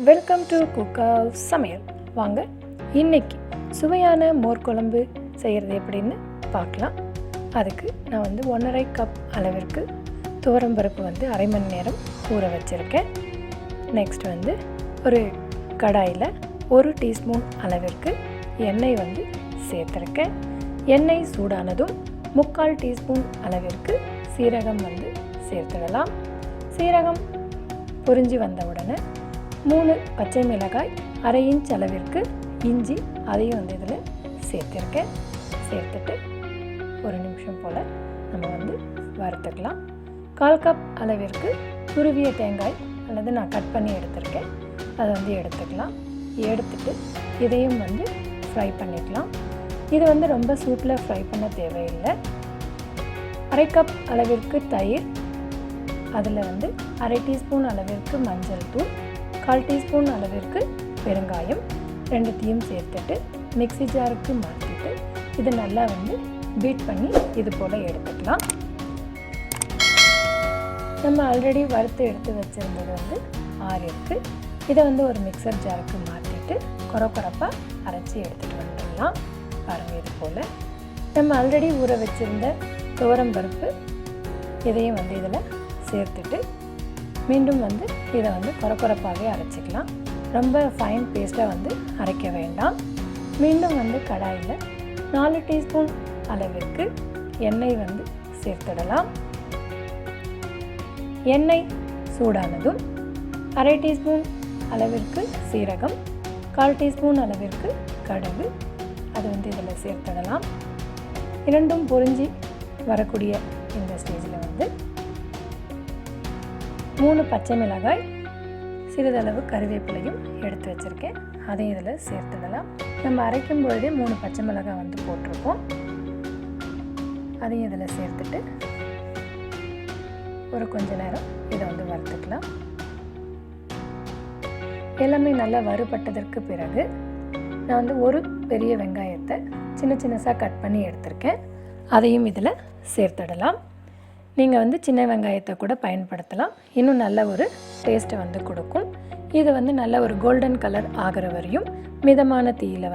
Welcome to cookhousesamyal. வாங்க இன்னைக்கு சுவையான மோர் குழம்பு செய்கிறது எப்படின்னு பார்க்கலாம். அதுக்கு நான் 1.5 கப் அளவிற்கு துவரம்பருப்பு அரை மணி நேரம் ஊற வச்சுருக்கேன். நெக்ஸ்ட் ஒரு கடாயில் 1 டீஸ்பூன் அளவிற்கு எண்ணெய் சேர்த்துருக்கேன். எண்ணெய் சூடானதும் 3/4 டீஸ்பூன் அளவிற்கு சீரகம் சேர்த்துடலாம். சீரகம் பொரிஞ்சு வந்த உடனே 3 பச்சை மிளகாய், 1/2 இன்ச் அளவிற்கு இஞ்சி, அதையும் இதில் சேர்த்துருக்கேன். சேர்த்துட்டு ஒரு நிமிஷம் போல் நம்ம வறுத்துக்கலாம். 1/4 கப் அளவிற்கு துருவிய தேங்காய் அல்லது நான் கட் பண்ணி எடுத்திருக்கேன், அதை எடுத்துக்கலாம். எடுத்துட்டு இதையும் ஃப்ரை பண்ணிக்கலாம். இது ரொம்ப சூட்டில் ஃப்ரை பண்ண தேவையில்லை. 1/2 கப் அளவிற்கு தயிர், அதில் 1/2 டீஸ்பூன் அளவிற்கு மஞ்சள் தூள், 1/4 டீஸ்பூன் அளவிற்கு பெருங்காயம், ரெண்டுத்தையும் சேர்த்துட்டு மிக்ஸி ஜாருக்கு மாற்றிட்டு இது நல்லா பீட் பண்ணி இது போல் எடுத்துக்கலாம். நம்ம ஆல்ரெடி வறுத்து எடுத்து வச்சுருந்தது ஆறிருக்கு. இதை ஒரு மிக்சர் ஜாருக்கு மாற்றிட்டு கொரப்பாக அரைச்சி எடுத்துகிட்டு வந்துடலாம். பாருங்கள், இது போல் நம்ம ஆல்ரெடி ஊற வச்சுருந்த துவரம்பருப்பு இதையும் இதில் சேர்த்துட்டு மீண்டும் இதை கொரப்பாகவே அரைச்சிக்கலாம். ரொம்ப ஃபைன் பேஸ்ட்டாக அரைக்க வேண்டாம். மீண்டும் கடாயில் 4 டீஸ்பூன் அளவிற்கு எண்ணெய் சேர்த்துடலாம். எண்ணெய் சூடானதும் 1/2 டீஸ்பூன் அளவிற்கு சீரகம், 1/4 டீஸ்பூன் அளவிற்கு கடுகு, அது இதில் சேர்த்துடலாம். இரண்டும் பொரிஞ்சு வரக்கூடிய இந்த ஸ்டேஜில் 3 பச்சை மிளகாய், சிறிதளவு கருவேப்பிலையும் எடுத்து வச்சுருக்கேன், அதையும் இதில் சேர்த்துடலாம். நம்ம அரைக்கும் பொழுதே 3 பச்சை மிளகாய் போட்டிருக்கோம், அதையும் இதில் சேர்த்துட்டு ஒரு கொஞ்ச நேரம் இதை வறுத்துக்கலாம். எல்லாமே நல்லா வறுபட்டதற்கு பிறகு நான் ஒரு பெரிய வெங்காயத்தை சின்னசாக கட் பண்ணி எடுத்திருக்கேன், அதையும் இதில் சேர்த்துடலாம். நீங்கள் சின்ன வெங்காயத்தை கூட பயன்படுத்தலாம், இன்னும் நல்ல ஒரு டேஸ்ட்டை கொடுக்கும். இது நல்ல ஒரு கோல்டன் கலர் ஆகிற வரையும் மிதமான தீயில்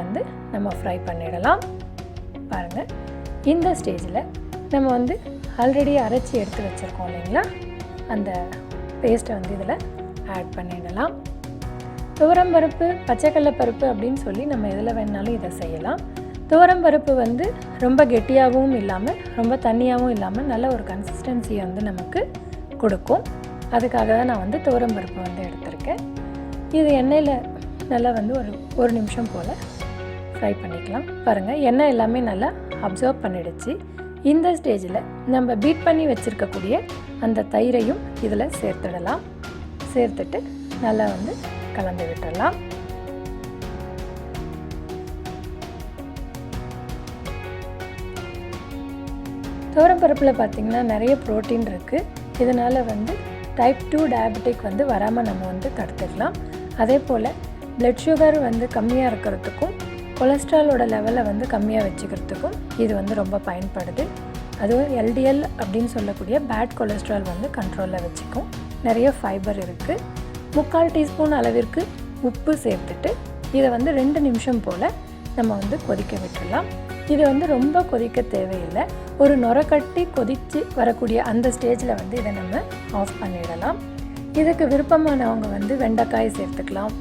நம்ம ஃப்ரை பண்ணிடலாம். பாருங்கள், இந்த ஸ்டேஜில் நம்ம ஆல்ரெடி அரைச்சி எடுத்து வச்சுருக்கோம் இல்லைங்களா, அந்த பேஸ்ட்டை இதில் ஆட் பண்ணிடலாம். துவரம்பருப்பு, பச்சைக்கடலைப்பருப்பு அப்படின்னு சொல்லி நம்ம எதில் வேணாலும் இதை செய்யலாம். துவரம்பருப்பு ரொம்ப கெட்டியாகவும் இல்லாமல் ரொம்ப தண்ணியாகவும் இல்லாமல் நல்ல ஒரு கன்சிஸ்டன்சியை நமக்கு கொடுக்கும். அதுக்காக தான் நான் துவரம்பருப்பு எடுத்திருக்கேன். இது எண்ணெயில் நல்லா ஒரு நிமிஷம் போல் ஃப்ரை பண்ணிக்கலாம். பாருங்கள், எண்ணெய் எல்லாமே நல்லா அப்சர்வ் பண்ணிடுச்சு. இந்த ஸ்டேஜில் நம்ம பீட் பண்ணி வச்சுருக்கக்கூடிய அந்த தயிரையும் இதில் சேர்த்துடலாம். சேர்த்துட்டு நல்லா கலந்து விட்டுடலாம். துவரம்பருப்பில் பார்த்திங்கன்னா நிறைய ப்ரோட்டீன் இருக்குது. இதனால் டைப் 2 டயபெட்டிக் வராமல் நம்ம தடுத்துக்கலாம். அதே போல் பிளட் சுகர் கம்மியாக இருக்கிறதுக்கும் கொலஸ்ட்ராலோட லெவலை கம்மியாக வச்சுக்கிறதுக்கும் இது ரொம்ப பயன்படுது. அதுவும் LDL அப்படின்னு சொல்லக்கூடிய பேட் கொலஸ்ட்ரால் கண்ட்ரோலில் வச்சுக்கும். நிறைய ஃபைபர் இருக்குது. 3/4 டீஸ்பூன் அளவிற்கு உப்பு சேர்த்துட்டு இதை 2 நிமிஷம் போல் நம்ம கொதிக்க விட்டுடலாம். இது ரொம்ப கொதிக்க தேவையில்லை. ஒரு நுரக்கட்டி கொதித்து வரக்கூடிய அந்த ஸ்டேஜில் இதை நம்ம ஆஃப் பண்ணிடலாம். இதுக்கு விருப்பமானவங்க வெண்டைக்காய் சேர்த்துக்கலாம்,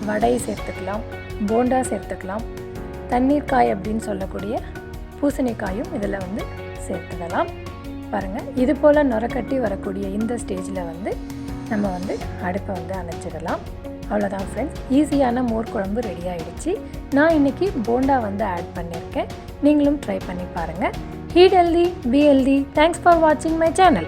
வடை சேர்த்துக்கலாம், போண்டா சேர்த்துக்கலாம், தண்ணீர்காய் அப்படின்னு சொல்லக்கூடிய பூசணிக்காயும் இதில் சேர்த்துடலாம். பாருங்கள், இது போல் நுரக்கட்டி வரக்கூடிய இந்த ஸ்டேஜில் நம்ம அடுப்பை அணைச்சிடலாம். அவ்வளோதான் ஃப்ரெண்ட்ஸ், ஈஸியான மோர் குழம்பு ரெடி ஆகிடுச்சு. நான் இன்றைக்கி போண்டா ஆட் பண்ணியிருக்கேன். நீங்களும் ட்ரை பண்ணி பாருங்கள். Eat healthy, be healthy. Thanks for watching my channel.